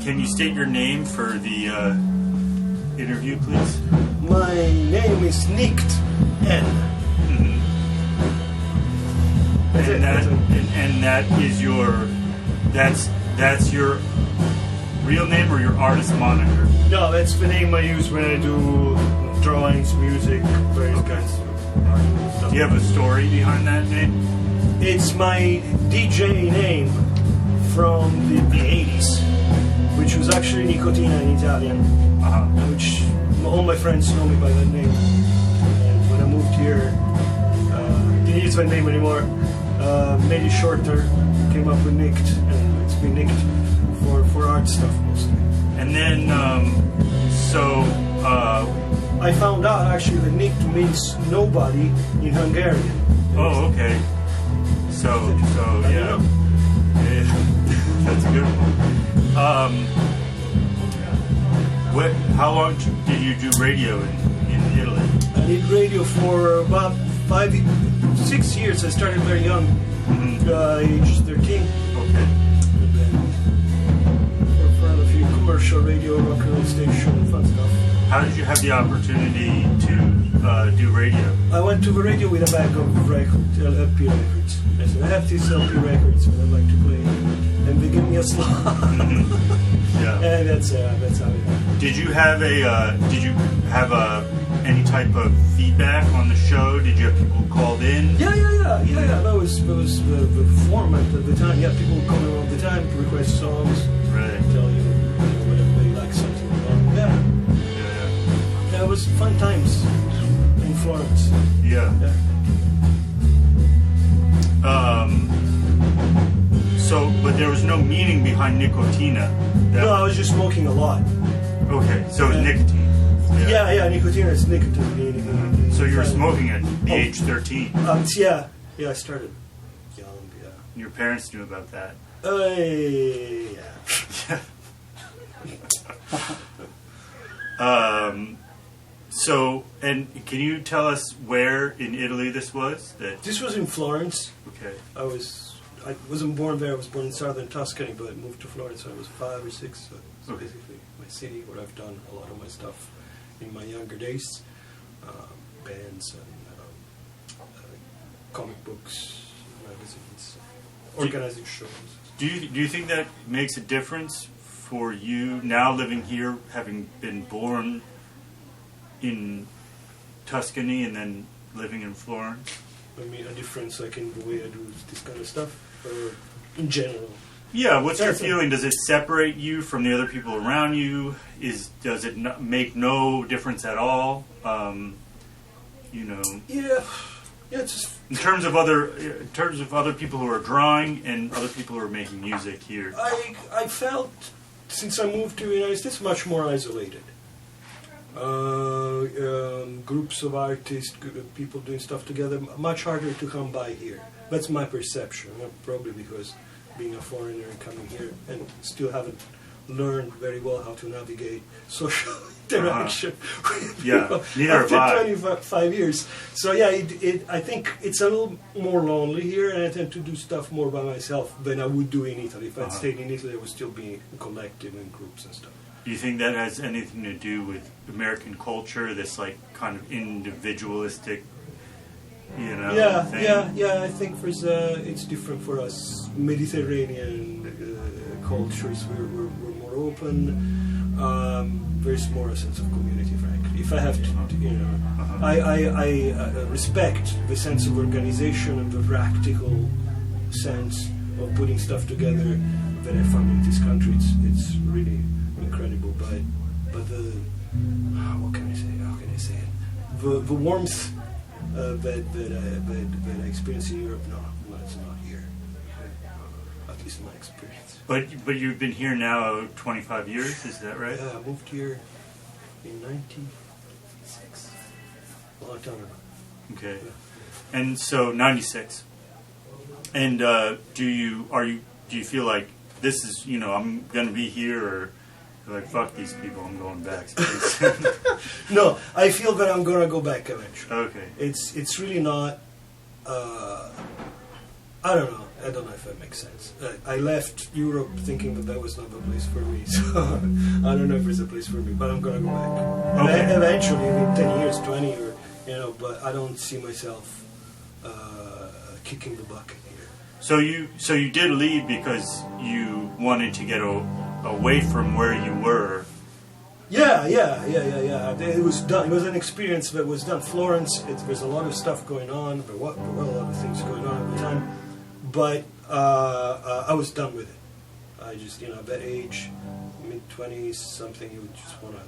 can you state your name for the interview, please? My name is Nikt N. Mm-hmm. And that is your that's your real name or your artist moniker? No, that's the name I use when I do drawings, music, various kinds of art stuff. Do you have a story behind that name? It's my DJ name from the 80s, which was actually Nikt N in Italian, which all my friends know me by that name. And when I moved here, didn't use that name anymore, made it shorter, came up with Nikt, and it's been Nikt for art stuff mostly. And then, I found out actually that Nikt means nobody in Hungarian. Oh, okay. So yeah. That's a good one. How long did you do radio in Italy? I did radio for about 6 years. I started very young, age 13. Okay. And then for a few commercial radio, rock and roll station, fun stuff. How did you have the opportunity to do radio? I went to the radio with a bag of LP records. I said, I have these LP records and I'd like to play. And they gave me a slot. Yeah. And that's how it happened. Did you have any type of feedback on the show? Did you have people who called in? Yeah. That was the format at the time. Yeah, people would call in all the time to request songs. Right. Tell you whether they like something or not. Yeah. It was fun times in Florence. Yeah. But there was no meaning behind nicotina. No, I was just smoking a lot. Okay, so nicotine. Yeah, nicotina is nicotine. So you were smoking at the age 13? Yeah, I started young, yeah. Your parents knew about that? Yeah. So, and can you tell us where in Italy this was? This was in Florence. Okay. I wasn't born there. I was born in southern Tuscany, but I moved to Florence when I was 5 or 6. So okay. Basically my city where I've done a lot of my stuff in my younger days. Bands and comic books, magazines, organizing shows. Do you think that makes a difference for you now living here, having been born in Tuscany and then living in Florence? I mean, a difference like in the way I do this kind of stuff, or in general? Yeah, what's your feeling? Does it separate you from the other people around you? Does it make no difference at all? Yeah, it's just in terms of other people who are drawing and other people who are making music here. I felt since I moved to the United States much more isolated. Groups of artists, people doing stuff together, much harder to come by here. That's my perception, probably because being a foreigner and coming here and still haven't learned very well how to navigate social interaction with people after 25 years. So yeah, I think it's a little more lonely here, and I tend to do stuff more by myself than I would do in Italy. If I'd stayed in Italy, I would still be collective in groups and stuff. Do you think that has anything to do with American culture, this like kind of individualistic, thing? Yeah. I think it's different for us. Mediterranean cultures, we're more open. There's more a sense of community, frankly. If I have to, I respect the sense of organization and the practical sense of putting stuff together that I found in this country. It's really incredible, but the what can I say? How can I say it? The warmth that I experience in Europe, no, it's not here. At least in my experience. But you've been here now 25 years, is that right? Yeah, I moved here in 96. A long time ago. Okay. Yeah. And so 96. And do you feel like this is, I'm going to be here, or like, fuck these people, I'm going back? No, I feel that I'm going to go back eventually. Okay. It's really not... I don't know. I don't know if that makes sense. I left Europe thinking that was not the place for me. So I don't know if it's a place for me, but I'm gonna go back. Okay. Eventually, in 10 years, 20, or but I don't see myself kicking the bucket here. So you did leave because you wanted to get away from where you were. Yeah. It was done. It was an experience that was done. Florence, there's a lot of stuff going on. There were a lot of things going on at the time, but I was done with it. I just, at that age, mid-20s, something, you would just want to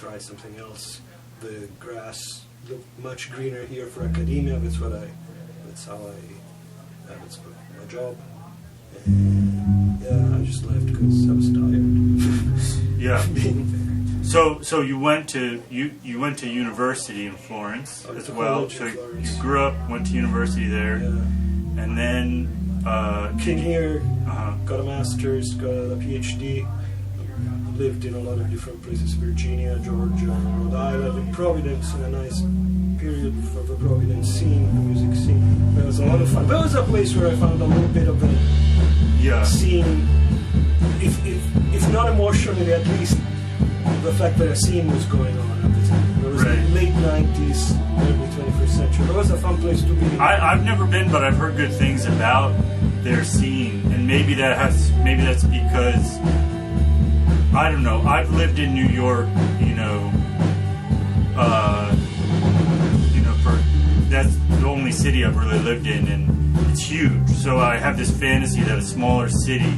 try something else. The grass looked much greener here for academia. That's my job. And yeah, I just left because I was tired. Yeah. Being there. So you went to university in Florence as well. So you grew up, went to university there, Yeah. and then Came here, got a master's, got a PhD, lived in a lot of different places, Virginia, Georgia, Rhode Island, in Providence, in a nice period for the Providence scene, the music scene. It was a lot of fun. That was a place where I found a little bit of the scene, if not emotionally, at least the fact that a scene was going on at the time. It was the late 90s, early 21st century. It was a fun place to be. I've never been, but I've heard good things about their scene, and maybe that's because I don't know. I've lived in New York, that's the only city I've really lived in, and it's huge. So I have this fantasy that a smaller city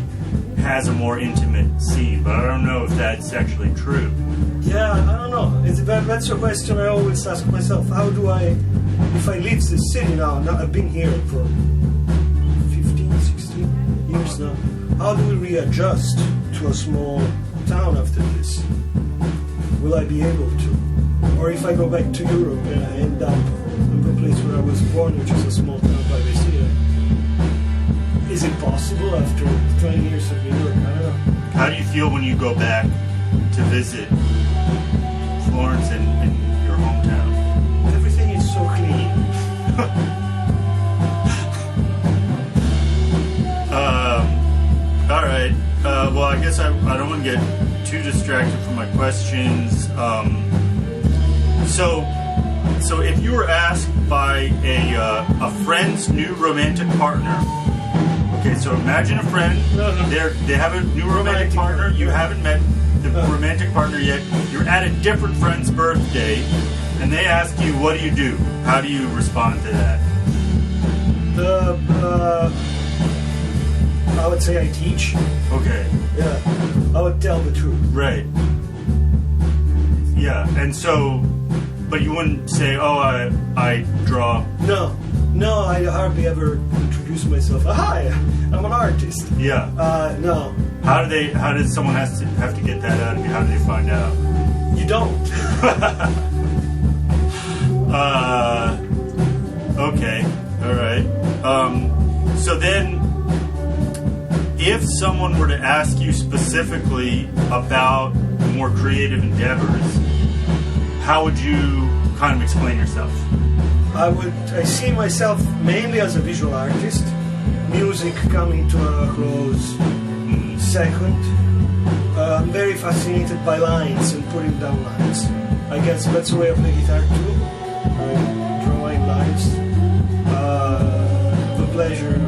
has a more intimate scene, but I don't know if that's actually true. Yeah, I don't know. That's a question I always ask myself. How do if I leave this city now I've been here for 15, 16 years now, how do we readjust to a small town after this? Will I be able to? Or if I go back to Europe and I end up in the place where I was born, which is a small town by the sea, is it possible after 20 years of New York? I don't know. How do you feel when you go back to visit Florence and your hometown? Everything is so clean. All right. Well, I guess I don't want to get too distracted from my questions. So if you were asked by a friend's new romantic partner. Okay, so imagine a friend. They have a new romantic partner. You haven't met the romantic partner yet. You're at a different friend's birthday, and they ask you, "What do you do?" How do you respond to that? I would say I teach. Okay. Yeah, I would tell the truth. Right. Yeah, and so, but you wouldn't say, "Oh, I draw." No, I hardly ever introduce myself. Hi, I'm an artist. Yeah. No. How does someone have to get that out of you? How do they find out? You don't. Okay. All right. So then, if someone were to ask you specifically about more creative endeavors, how would you kind of explain yourself? I see myself mainly as a visual artist. Music coming to a close second. I'm very fascinated by lines and putting down lines. I guess that's a way of the guitar too. Drawing lines. The pleasure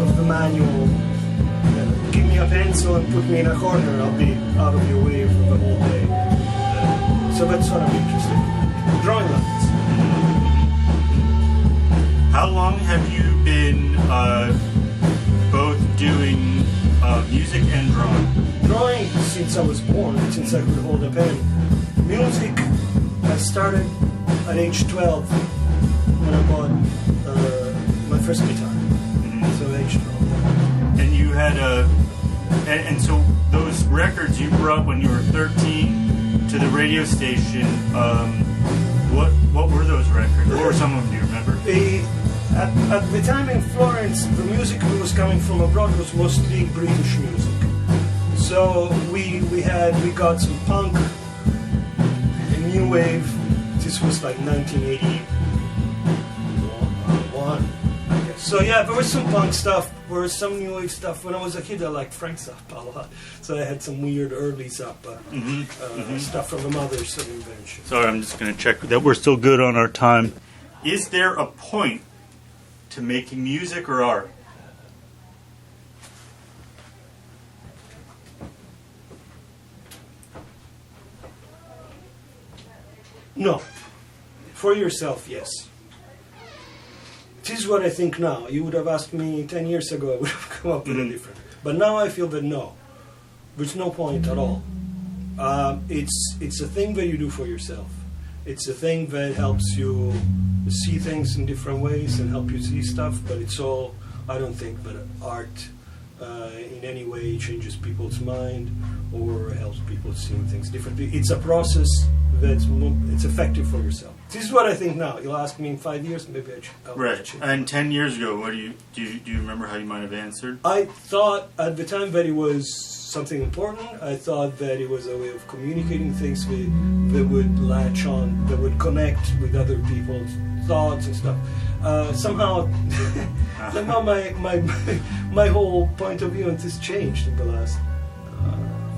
of the manual. Give me a pencil and put me in a corner. I'll be out of your way for the whole day. So that's what I'm interested in. Drawing lines. How long have you been both doing music and drawing? Drawing since I was born, since I could hold a pen. Music, I started at age 12 when I bought my first guitar. So age 12. And you had and so those records you brought when you were 13 to the radio station, what were those records? What were some of them, do you remember? At the time in Florence, the music that was coming from abroad was mostly British music. So we got some punk and new wave. This was like 1981, I guess. So yeah, there was some punk stuff, there was some new wave stuff. When I was a kid, I liked Frank Zappa a lot. So I had some weird early Zappa stuff from the Mothers of Invention. Sorry, I'm just going to check that we're still good on our time. Is there a point to making music or art? No. For yourself, yes. This is what I think now. You would have asked me 10 years ago, I would have come up with a different. But now I feel that no. There's no point at all. It's a thing that you do for yourself. It's a thing that helps you see things in different ways and help you see stuff, but it's all, I don't think that art in any way changes people's mind or helps people seeing things differently. It's a process it's effective for yourself. This is what I think now. You'll ask me in 5 years, maybe I'll right. change. And 10 years ago, what do you remember how you might have answered? I thought at the time that it was something important. I thought that it was a way of communicating things that would latch on, that would connect with other people's thoughts and stuff. Somehow my whole point of view on this changed in the last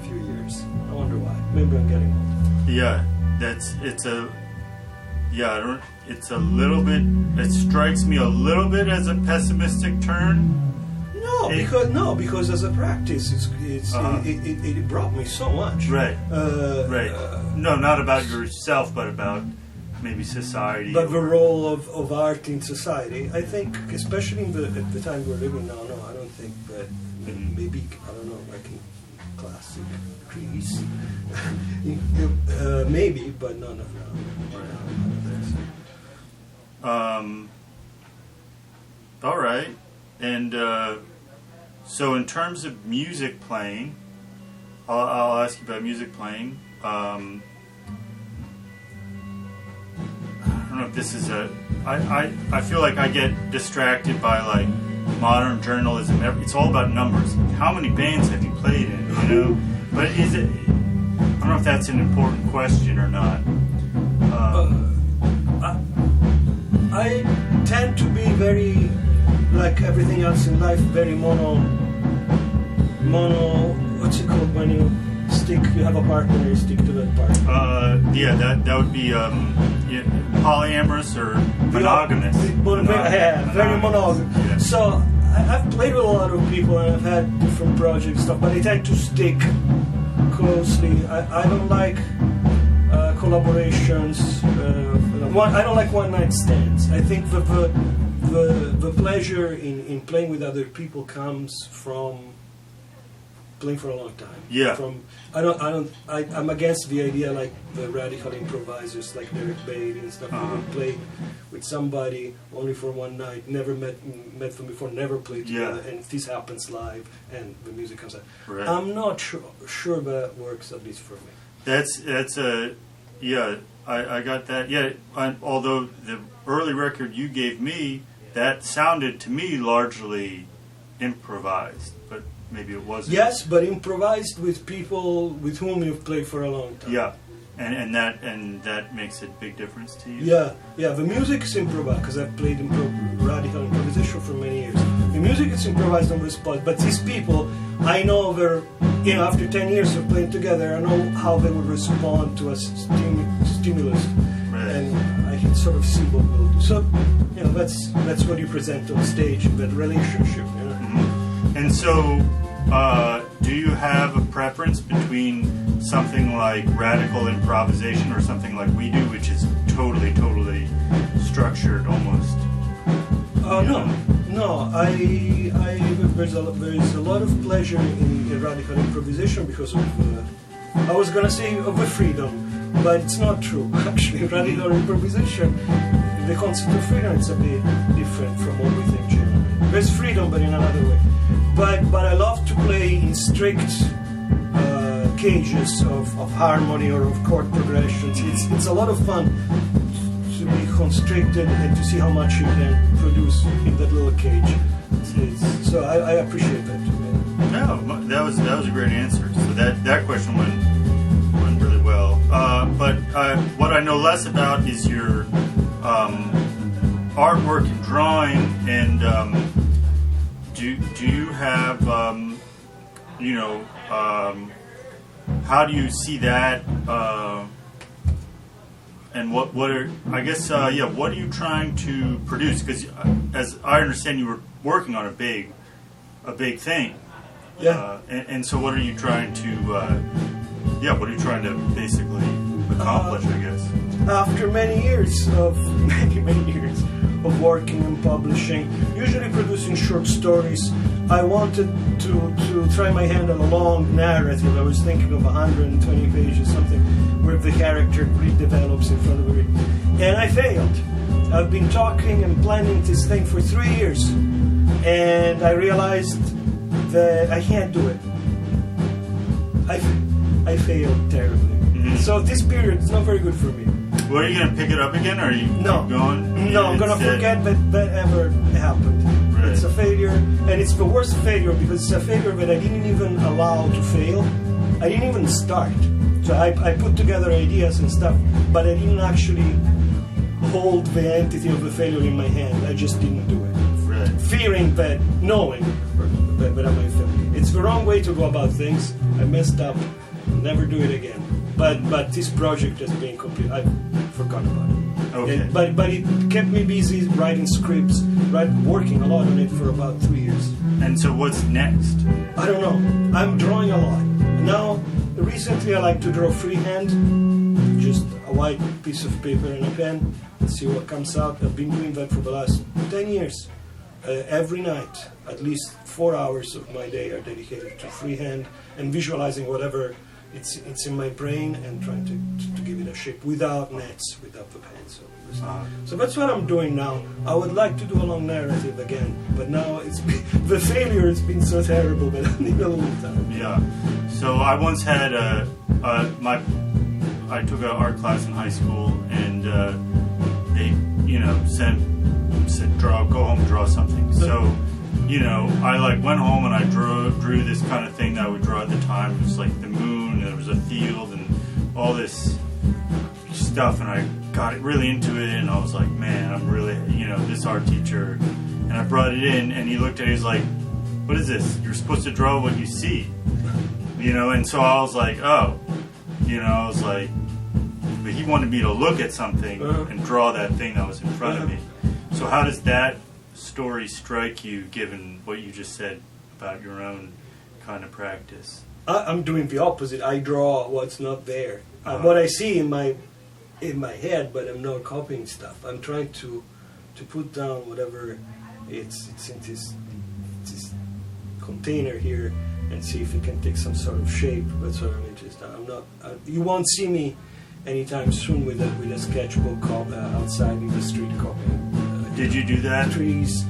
few years. I wonder why. Maybe I'm getting old. Yeah. It's a little bit, it strikes me a little bit as a pessimistic turn. Because as a practice, it brought me so much. Right. Right. No, not about yourself, but about maybe society. But the role of art in society, I think, especially at the time we're living now, no, I don't think that maybe, I don't know, like in classic Greece, maybe, but no. All right. And so in terms of music playing, I'll ask you about music playing. I don't know if this is I feel like I get distracted by like modern journalism. It's all about numbers. How many bands have you played in? You know, but is it? I don't know if that's an important question or not. I tend to be very, like everything else in life, very mono. What's it called when you have a partner and you stick to that partner? That would be polyamorous or monogamous. Very monogamous. Yeah. So I've played with a lot of people and I've had different projects and stuff, but they tend to stick closely. I don't like collaborations. I don't like one-night stands. I think the pleasure in playing with other people comes from playing for a long time. Yeah. I'm against the idea like the radical improvisers like Derek Bailey and stuff who would play with somebody only for one night, never met them before, never played together, and this happens live and the music comes out. Right. I'm not sure that works, at least for me. I got that. Yeah, although the early record you gave me, that sounded to me largely improvised, but maybe it wasn't. Yes, but improvised with people with whom you've played for a long time. Yeah, and that makes a big difference to you. Yeah. The music is improvised because I've played radical improvisation for many years. The music is improvised on the spot, but these people, I know they're, after 10 years of playing together, I know how they would respond to a stimulus, right. And I can sort of see what we'll do. So, that's what you present on stage, that relationship. Mm-hmm. And so, do you have a preference between something like radical improvisation or something like we do, which is totally structured almost? No. There's a lot of pleasure in radical improvisation because of I was gonna say of the freedom, but it's not true. Actually, radical improvisation, the concept of freedom is a bit different from what we think generally. There's freedom, but in another way. But I love to play in strict cages of harmony or of chord progressions. It's a lot of fun to be constricted and to see how much you can produce in that little cage. So I appreciate that too. No, that was a great answer. So that question went really well. But what I know less about is your artwork and drawing, and do you have how do you see that? And what are, I guess, what are you trying to produce? Because as I understand, you were working on a big thing. Yeah. And so what are you trying to, what are you trying to basically accomplish, I guess? After many years of working and publishing, usually producing short stories, I wanted to try my hand on a long narrative. I was thinking of 120 pages, something where the character redevelops in front of me. And I failed. I've been talking and planning this thing for 3 years, and I realized that I can't do it. I failed terribly. Mm-hmm. So this period is not very good for me. Well, are you going to pick it up again, or are you going? No, I'm going to forget that ever happened. Right. It's a failure, and it's the worst failure because it's a failure that I didn't even allow to fail. I didn't even start. So I put together ideas and stuff, but I didn't actually hold the entity of the failure in my hand. I just didn't do it. Right. Fearing that, knowing that I might fail. It's the wrong way to go about things. I messed up. Never do it again. But this project has been complete. I forgot about it. Okay. But it kept me busy writing scripts, working a lot on it for about 3 years. And so what's next? I don't know. I'm drawing a lot. Now, recently I like to draw freehand, just a white piece of paper and a pen, and see what comes out. I've been doing that for the last 10 years. Every night, at least 4 hours of my day are dedicated to freehand and visualizing whatever it's in my brain and trying to give it a shape without nets, without the pencil. So that's what I'm doing now. I would like to do a long narrative again, but now the failure has been so terrible that I need a little time. Yeah. So I once had I took an art class in high school, and they said go home and draw something. So I went home and I drew this kind of thing that I would draw at the time. It was like the moon, and there was a field and all this stuff, and I got it really into it, and I was like, man, I'm really, this art teacher. And I brought it in, and he looked at it, he's like, what is this? You're supposed to draw what you see. And so I was like, oh. I was like, but he wanted me to look at something and draw that thing that was in front of me. So how does that story strike you, given what you just said about your own kind of practice? I'm doing the opposite. I draw what's not there. What I see in my head, but I'm not copying stuff. I'm trying to put down whatever it's in this container here and see if it can take some sort of shape. That's what I'm interested in. You won't see me anytime soon with a sketchbook outside in the street copying. Did you do that? Trees.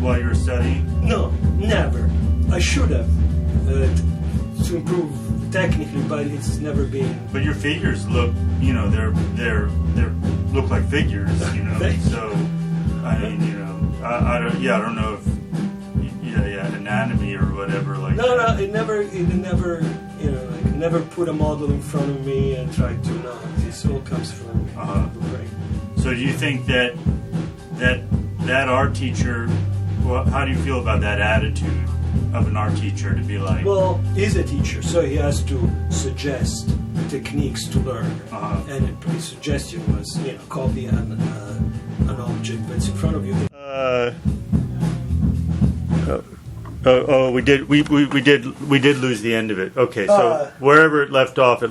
While you were studying? No, never. I should have to improve technically, but it's never been. But your figures look, they're look like figures, So I mean, I don't know if anatomy or whatever like. No, it never put a model in front of me and tried to. No, this all comes from the brain. So do you think that art teacher? Well, how do you feel about that attitude of an art teacher to be like? Well, he's a teacher, so he has to suggest techniques to learn. And his suggestion was, copy an object that's in front of you. We did lose the end of it. Okay, so wherever it left off,